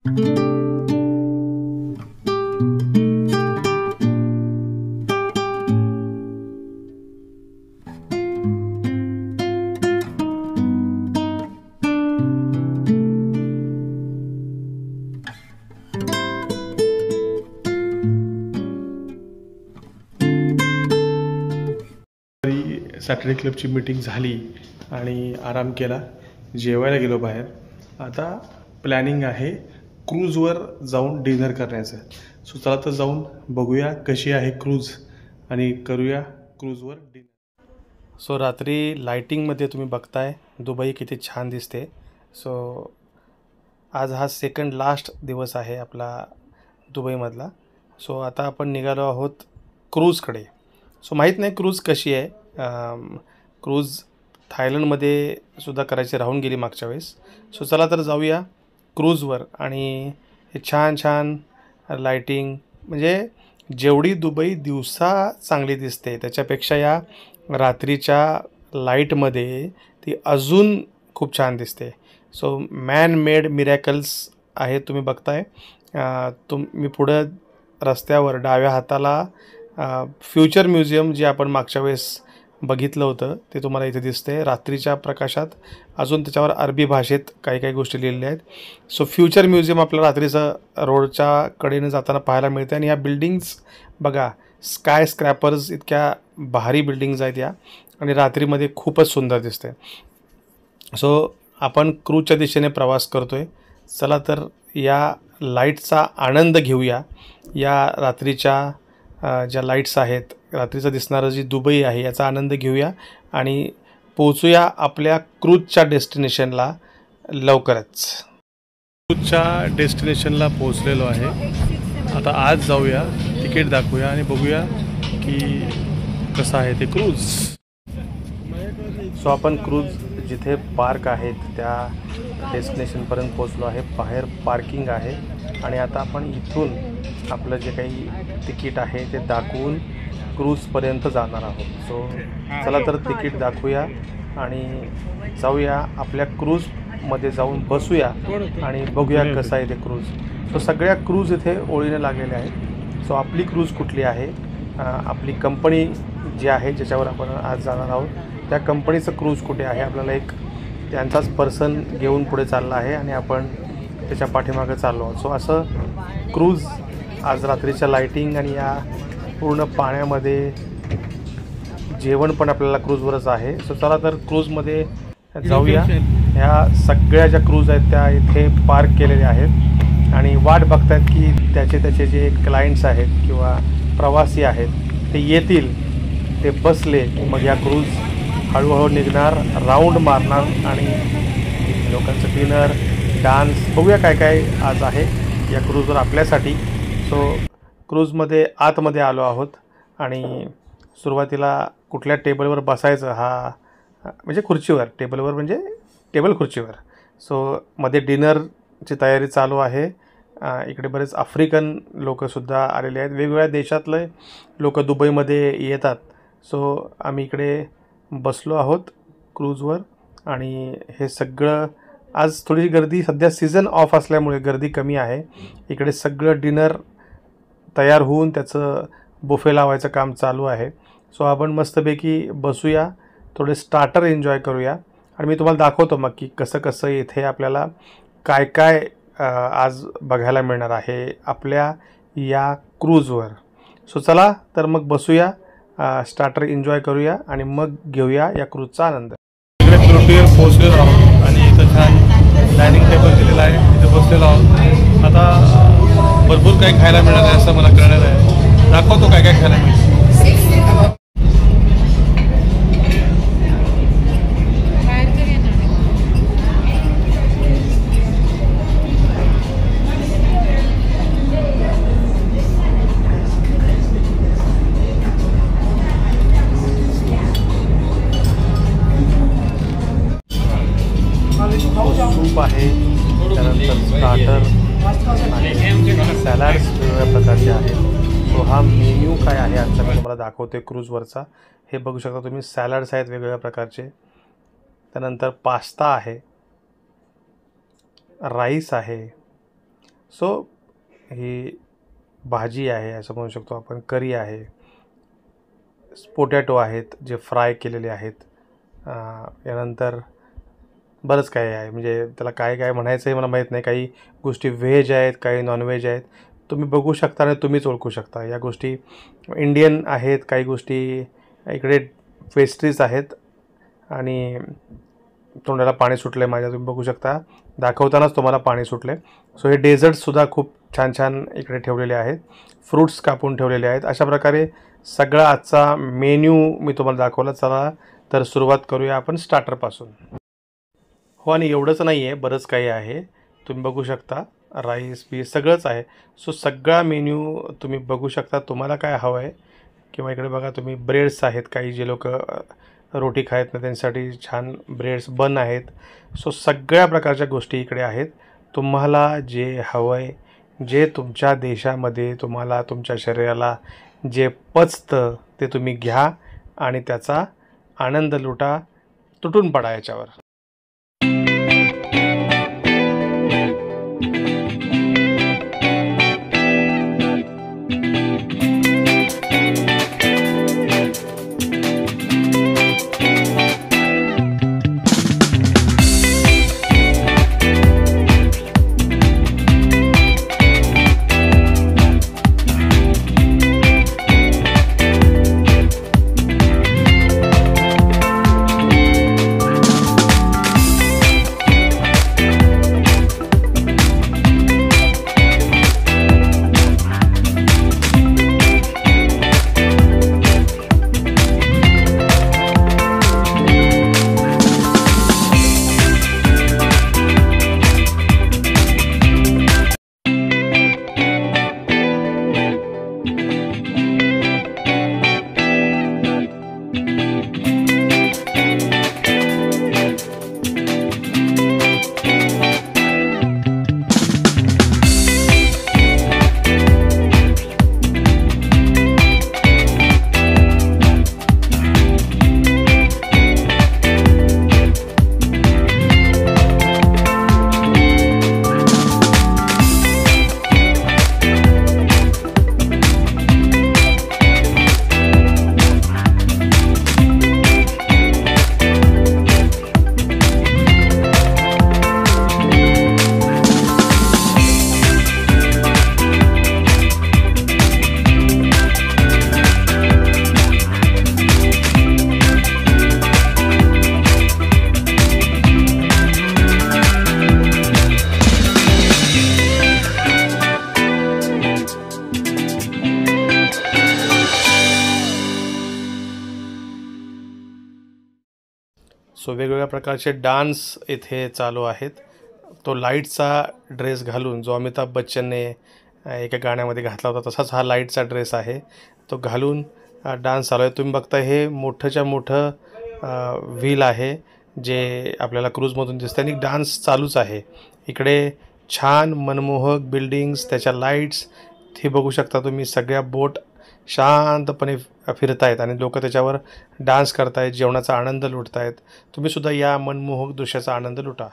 Saturday क्लबची meeting झाली आणि आराम केला, जेवायला गेलो बाहेर. आता प्लॅनिंग आहे क्रूजवर जाऊन डिनर करण्याचं. सो चला तर जाऊन बघूया कशी आहे क्रूज आणि करूया क्रूजवर डिनर. सो रात्री लाईटिंगमध्ये तुम्ही बघताय दुबई किती छान दिसते. सो आज हा सेकंड लास्ट दिवस आहे आपला दुबईमधला. सो आता आपण निघालो आहोत क्रूजकडे. सो माहीत नाही क्रूज कशी आहे. क्रूज थायलंडमध्ये सुद्धा करायची राहून गेली मागच्या वेळेस. सो चला तर जाऊया क्रूजवर. आणि हे छान छान लाईटिंग, म्हणजे जेवढी दुबई दिवसा चांगली दिसते त्याच्यापेक्षा या रात्रीच्या लाईटमध्ये ती अजून खूप छान दिसते. सो मॅन मेड मिरॅकल्स आहेत तुम्ही बघताय. मी पुढं रस्त्यावर डाव्या हाताला फ्युचर म्युझियम जे आपण मागच्या वेळेस बघितलं होतं ते तुम्हाला इथे दिसते रात्रीच्या प्रकाशात. अजून त्याच्यावर अरबी भाषेत काही काही गोष्टी लिहिलेल्या आहेत. सो फ्युचर म्युझियम आपल्याला रात्रीचं रोडच्या कडेने जाताना पाहायला मिळते. आणि ह्या बिल्डिंग्स बघा, स्काय स्क्रॅपर्स, इतक्या भारी बिल्डिंग्स आहेत या, आणि रात्रीमध्ये खूपच सुंदर दिसते. सो आपण क्रूजच्या दिशेने प्रवास करतो आहे. चला तर या लाईटचा आनंद घेऊया. या रात्रीच्या ज्या लाईट्स आहेत, रात्रीचं दिसणारं जी दुबई आहे याचा आनंद घेऊया आणि पोहोचूया आपल्या क्रूजच्या डेस्टिनेशनला लवकरच. क्रूजच्या डेस्टिनेशनला पोहोचलेलो आहे. आता आज जाऊया, तिकीट दाखवूया आणि बघूया की कसं आहे ते क्रूज. सो आपण क्रूज जिथे पार्क आहेत त्या डेस्टिनेशनपर्यंत पोहोचलो आहे. बाहेर पार्किंग आहे आणि आता आपण इथून आपलं जे काही तिकीट आहे ते दाखवून क्रूजपर्यंत जाणार आहोत. सो चला तर तिकीट दाखवूया आणि जाऊया आपल्या क्रूजमध्ये जाऊन बसूया आणि बघूया कसं आहे ते क्रूज. सो सगळ्या क्रूज इथे ओळीने लागलेल्या आहेत. सो आपली क्रूज कुठली आहे, आपली कंपनी जी आहे ज्याच्यावर आपण आज जाणार आहोत त्या कंपनीचं क्रूज कुठे आहे, आपल्याला एक त्यांचाच पर्सन घेऊन पुढे चालला आहे आणि आपण त्याच्या पाठीमागं चाललो आहोत. सो असं क्रूज आज रात्रीच्या लाईटिंग आणि या पूर्ण पाण्यामध्ये जेवण पण आपल्याला क्रूजवरच आहे. सो चला तर क्रूजमध्ये जाऊया. ह्या सगळ्या ज्या क्रूज आहेत त्या इथे पार्क केलेल्या आहेत आणि वाट बघतायत की त्याचे जे क्लायंट्स आहेत किंवा प्रवासी आहेत ते येतील, ते बसले मग या क्रूज हळूहळू निघणार, राऊंड मारणार आणि लोकांचं डिनर, डान्स, बघूया काय काय आज आहे या क्रूजवर आपल्यासाठी. सो क्रूजमध्ये आतमध्ये आलो आहोत आणि सुरुवातीला कुठल्या टेबलवर बसायचं हा म्हणजे खुर्चीवर, टेबलवर म्हणजे टेबल खुर्चीवर. सो मध्ये डिनरची तयारी चालू आहे. इकडे बरेच आफ्रिकन लोकंसुद्धा आलेले आहेत, वेगवेगळ्या देशातले लोक दुबईमध्ये येतात. सो आम्ही इकडे बसलो आहोत क्रूजवर आणि हे सगळं आज थोडीशी गर्दी, सध्या सीझन ऑफ असल्यामुळे गर्दी कमी आहे. इकडे सगळं डिनर तयार होऊन त्याचं बुफे लावायचं काम चालू आहे. सो आपण मस्तपैकी बसूया, थोडे स्टार्टर एन्जॉय करूया आणि मी तुम्हाला दाखवतो मग की कसं कसं इथे आपल्याला काय काय आज बघायला मिळणार आहे आपल्या या क्रूजवर. सो चला तर मग बसूया, स्टार्टर एन्जॉय करूया आणि मग घेऊया या क्रूजचा आनंद. इकडे क्रूजवर पोहोचलेलो आहोत आणि इथं छान डायनिंग टेबल दिलेला आहे, इथं बसलेलो आहोत. आता भरपूर काही खायला मिळणार आहे असं मला कळणार आहे. दाखवतो काय काय खायला मिळेल. सूप आहे, त्यानंतर स्टार्टर आणि सॅलड्स वेगवेगळ्या प्रकारचे आहेत. सो हा मेन्यू काय आहे आजचा मी तुम्हाला दाखवते क्रूजवरचा. हे बघू शकता तुम्ही, सॅलड्स आहेत वेगवेगळ्या प्रकारचे, त्यानंतर पास्ता आहे, राईस आहे, सो ही भाजी आहे असं म्हणू शकतो आपण, करी आहे, पोटॅटो आहेत जे फ्राय केलेले आहेत, यानंतर बरंच काही आहे, म्हणजे त्याला काय काय म्हणायचं आहे मला माहीत नाही. काही गोष्टी व्हेज आहेत, काही नॉनव्हेज आहेत. तुम्ही बघू शकता आणि तुम्हीच ओळखू शकता. या गोष्टी इंडियन आहेत, काही गोष्टी इकडे पेस्ट्रीज आहेत. आणि तोंडाला पाणी सुटलं आहे माझ्या, तुम्ही बघू शकता, दाखवतानाच तुम्हाला पाणी सुटले. सो हे डेझर्टसुद्धा खूप छान छान इकडे ठेवलेले आहेत, फ्रूट्स कापून ठेवलेले आहेत. अशा प्रकारे सगळा आजचा मेन्यू मी तुम्हाला दाखवला. चला तर सुरुवात करूया आपण स्टार्टरपासून. हो, आणि एवढंच नाही आहे, बरंच काही आहे. तुम्ही बघू शकता, राईस बीस सगळंच आहे. सो सगळा मेन्यू तुम्ही बघू शकता, तुम्हाला काय हवं आहे. किंवा इकडे बघा तुम्ही, ब्रेड्स आहेत, काही जे लोक रोटी खात नाही त्यांच्यासाठी छान ब्रेड्स बन आहेत. सो सगळ्या प्रकारच्या गोष्टी इकडे आहेत. तुम्हाला जे हवं आहे, जे तुमच्या देशामध्ये तुम्हाला तुमच्या शरीराला जे पचतं ते तुम्ही घ्या आणि त्याचा आनंद लुटा, तुटून पडा याच्यावर. सो वेगवेगळ्या प्रकारचे डान्स इथे चालू आहेत. तो लाईटचा ड्रेस घालून, जो अमिताभ बच्चनने एका गाण्यामध्ये घातला होता, तसाच हा लाईटचा ड्रेस आहे. तो घालून डान्स चालू आहे. तुम्ही बघता हे मोठंच्या मोठं व्हील आहे जे आपल्याला क्रूजमधून दिसतं आणि डान्स चालूच आहे. इकडे छान मनमोहक बिल्डिंग्स, त्याच्या लाईट्स हे बघू शकता तुम्ही. सगळ्या बोट शांतपणे फिरत आहेत आणि लोक त्याच्यावर डान्स करत आहेत, जेवणाचा आनंद लुटत आहेत. तुम्हीसुद्धा या मनमोहक दृश्याचा आनंद लुटा.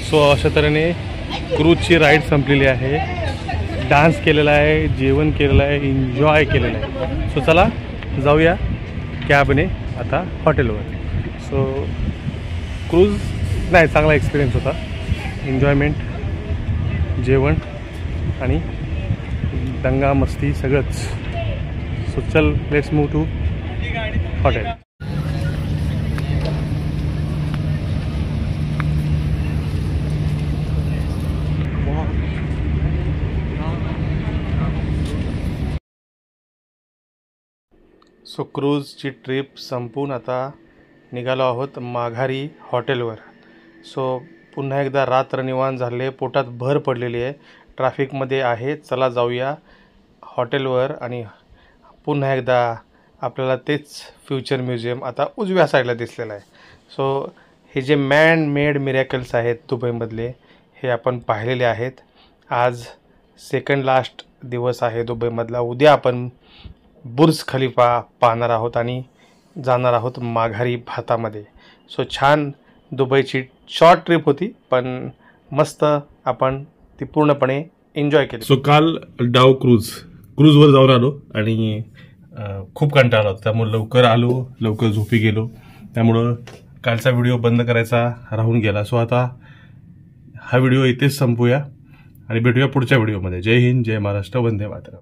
सो अशा तऱ्हेने क्रूजची राईड संपलेली आहे. डान्स केलेला आहे, जेवण केलेलं आहे, एन्जॉय केलेलं आहे. सो चला जाऊया कॅबने आता हॉटेलवर. सो क्रूज नाही, चांगला एक्सपिरियन्स होता. एन्जॉयमेंट, जेवण आणि दंगा मस्ती सगळंच. सो चल let's move to hotel. So क्रूजची ट्रिप संपून आता निघालो आहोत माघारी हॉटेलवर. सो पुन्हा एकदा रात्र निवांत झाले, पोटात भर पडलेली आहे, ट्रॅफिकमध्ये आहे. चला जाऊया हॉटेलवर आणि पुन्हा एकदा आपल्याला तेच फ्युचर म्युझियम आता उजव्या साईडला दिसलेलं आहे. सो हे जे मॅन मेड मिरॅकल्स आहेत दुबईमधले, हे आपण पाहिलेले आहेत. आज सेकंड लास्ट दिवस आहे दुबईमधला. उद्या आपण बुर्ज खलिफा पाहणार आहोत आणि जाणार आहोत माघारी भारतामध्ये. सो छान दुबईची शॉर्ट ट्रिप होती, पण मस्त आपण ती पूर्णपणे एन्जॉय केली. सो काल डाव क्रूजवर जाऊन आलो आणि खूप कंटाळा आला, त्यामुळे लवकर आलो, लवकर झोपी गेलो. त्यामुळं कालचा व्हिडिओ बंद करायचा राहून गेला. सो आता हा व्हिडिओ इथेच संपूया आणि भेटूया पुढच्या व्हिडिओमध्ये. जय हिंद, जय महाराष्ट्र, वंदे मातरम.